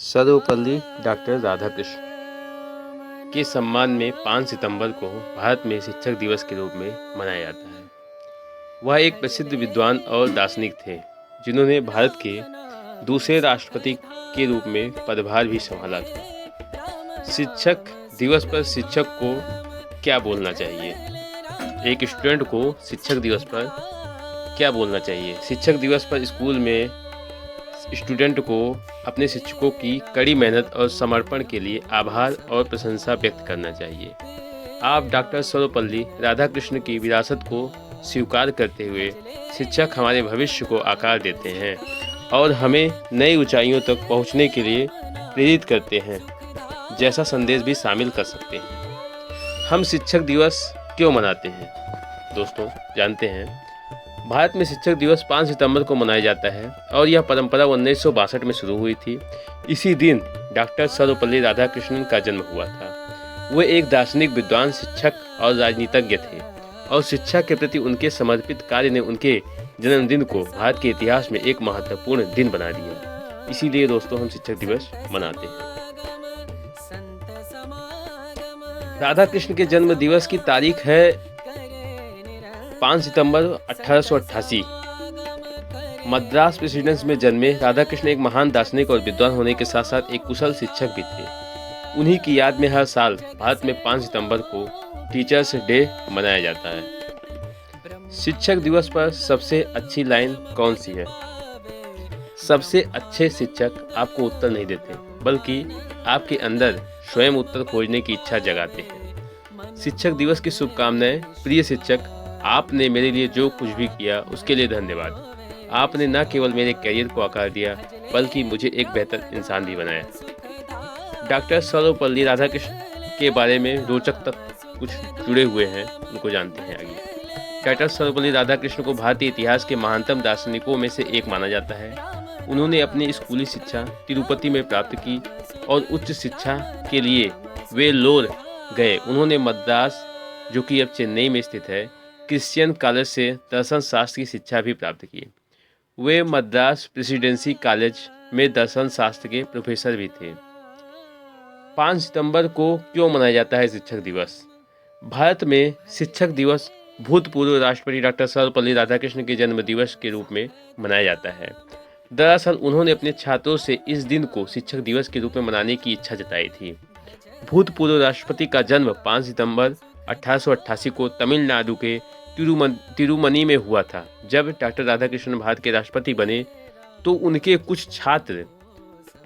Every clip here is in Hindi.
सर्वपल्ली डॉक्टर राधाकृष्ण के सम्मान में 5 सितंबर को भारत में शिक्षक दिवस के रूप में मनाया जाता है। वह एक प्रसिद्ध विद्वान और दार्शनिक थे जिन्होंने भारत के दूसरे राष्ट्रपति के रूप में पदभार भी संभाला था। शिक्षक दिवस पर शिक्षक को क्या बोलना चाहिए? एक स्टूडेंट को शिक्षक दिवस पर क्या बोलना चाहिए? शिक्षक दिवस पर स्कूल में स्टूडेंट को अपने शिक्षकों की कड़ी मेहनत और समर्पण के लिए आभार और प्रशंसा व्यक्त करना चाहिए। आप डॉक्टर सर्वपल्ली राधाकृष्ण की विरासत को स्वीकार करते हुए शिक्षक हमारे भविष्य को आकार देते हैं और हमें नई ऊंचाइयों तक पहुंचने के लिए प्रेरित करते हैं जैसा संदेश भी शामिल कर सकते हैं। हम शिक्षक दिवस क्यों मनाते हैं? दोस्तों, जानते हैं भारत में शिक्षक दिवस 5 सितंबर को मनाया जाता है और यह परंपरा 1962 में शुरू हुई थी। इसी दिन डॉक्टर सर्वपल्ली राधाकृष्णन का जन्म हुआ था। वे एक दार्शनिक, विद्वान, शिक्षक और राजनीतिज्ञ थे और शिक्षा के प्रति उनके समर्पित कार्य ने उनके जन्मदिन को भारत के इतिहास में एक महत्वपूर्ण दिन बना दिया। इसीलिए दोस्तों, हम शिक्षक दिवस मनाते हैं। राधाकृष्ण के जन्म दिवस की तारीख है 5 सितंबर 1888। मद्रास प्रेसिडेंसी में जन्मे राधाकृष्ण एक महान दार्शनिक और विद्वान होने के साथ साथ एक कुशल शिक्षक भी थे। उन्हीं की याद में हर साल भारत में 5 सितंबर को टीचर्स डे मनाया जाता है। शिक्षक दिवस पर सबसे अच्छी लाइन कौन सी है? सबसे अच्छे शिक्षक आपको उत्तर नहीं देते, बल्कि आपके अंदर स्वयं उत्तर खोजने की इच्छा जगाते हैं। शिक्षक दिवस की शुभकामनाएं। प्रिय शिक्षक, आपने मेरे लिए जो कुछ भी किया उसके लिए धन्यवाद। आपने न केवल मेरे करियर को आकार दिया, बल्कि मुझे एक बेहतर इंसान भी बनाया। डॉक्टर सर्वपल्ली राधाकृष्ण के बारे में रोचक तथ्य कुछ जुड़े हुए हैं, उनको जानते हैं आगे। डॉक्टर सर्वपल्ली राधाकृष्ण को भारतीय इतिहास के महानतम दार्शनिकों में से एक माना जाता है। उन्होंने अपनी स्कूली शिक्षा तिरुपति में प्राप्त की और उच्च शिक्षा के लिए वेल्लोर गए। उन्होंने मद्रास, जो कि अब चेन्नई में स्थित है, क्रिश्चियन कॉलेज से दर्शन शास्त्र की शिक्षा भी प्राप्त की। वे मद्रास प्रेसिडेंसी कॉलेज में दर्शन शास्त्र के प्रोफेसर भी थे। 5 सितंबर को क्यों मनाया जाता है शिक्षक दिवस? भारत में शिक्षक दिवस भूतपूर्व राष्ट्रपति डॉक्टर सर्वपल्ली राधाकृष्ण के जन्म दिवस के रूप में मनाया जाता है। दरअसल उन्होंने अपने छात्रों से इस दिन को शिक्षक दिवस के रूप में मनाने की इच्छा जताई थी। भूतपूर्व राष्ट्रपति का जन्म 5 सितंबर 1888 को तमिलनाडु के तिरुमनी में हुआ था। जब डॉक्टर राधाकृष्णन भारत के राष्ट्रपति बने तो उनके कुछ छात्र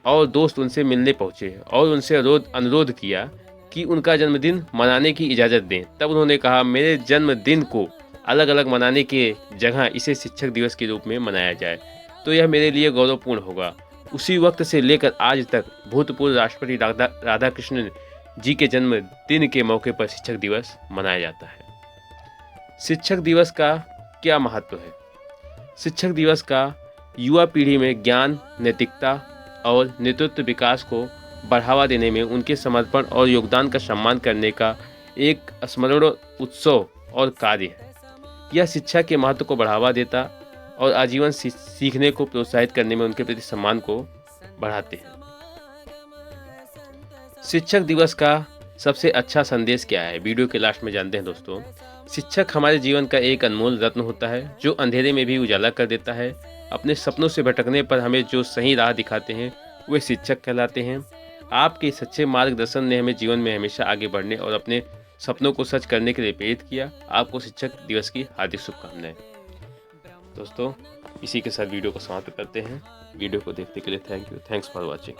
और दोस्त उनसे मिलने पहुंचे और उनसे अनुरोध किया कि उनका जन्मदिन मनाने की इजाज़त दें। तब उन्होंने कहा, मेरे जन्मदिन को अलग अलग मनाने के जगह इसे शिक्षक दिवस के रूप में मनाया जाए तो यह मेरे लिए गौरवपूर्ण होगा। उसी वक्त से लेकर आज तक भूतपूर्व राष्ट्रपति राधाकृष्णन जी के जन्मदिन के मौके पर शिक्षक दिवस मनाया जाता है। शिक्षक दिवस का क्या महत्व है? शिक्षक दिवस का युवा पीढ़ी में ज्ञान, नैतिकता और नेतृत्व विकास को बढ़ावा देने में उनके समर्पण और योगदान का सम्मान करने का एक स्मरण उत्सव और कार्य है। यह शिक्षा के महत्व को बढ़ावा देता और आजीवन सीखने को प्रोत्साहित करने में उनके प्रति सम्मान को बढ़ाते हैं। शिक्षक दिवस का सबसे अच्छा संदेश क्या है? वीडियो के लास्ट में जानते हैं दोस्तों। शिक्षक हमारे जीवन का एक अनमोल रत्न होता है जो अंधेरे में भी उजाला कर देता है। अपने सपनों से भटकने पर हमें जो सही राह दिखाते हैं वे शिक्षक कहलाते हैं। आपके सच्चे मार्गदर्शन ने हमें जीवन में हमेशा आगे बढ़ने और अपने सपनों को सच करने के लिए प्रेरित किया। आपको शिक्षक दिवस की हार्दिक शुभकामनाएं। दोस्तों, इसी के साथ वीडियो को समाप्त करते हैं। वीडियो को देखने के लिए thank you. Thanks for watching.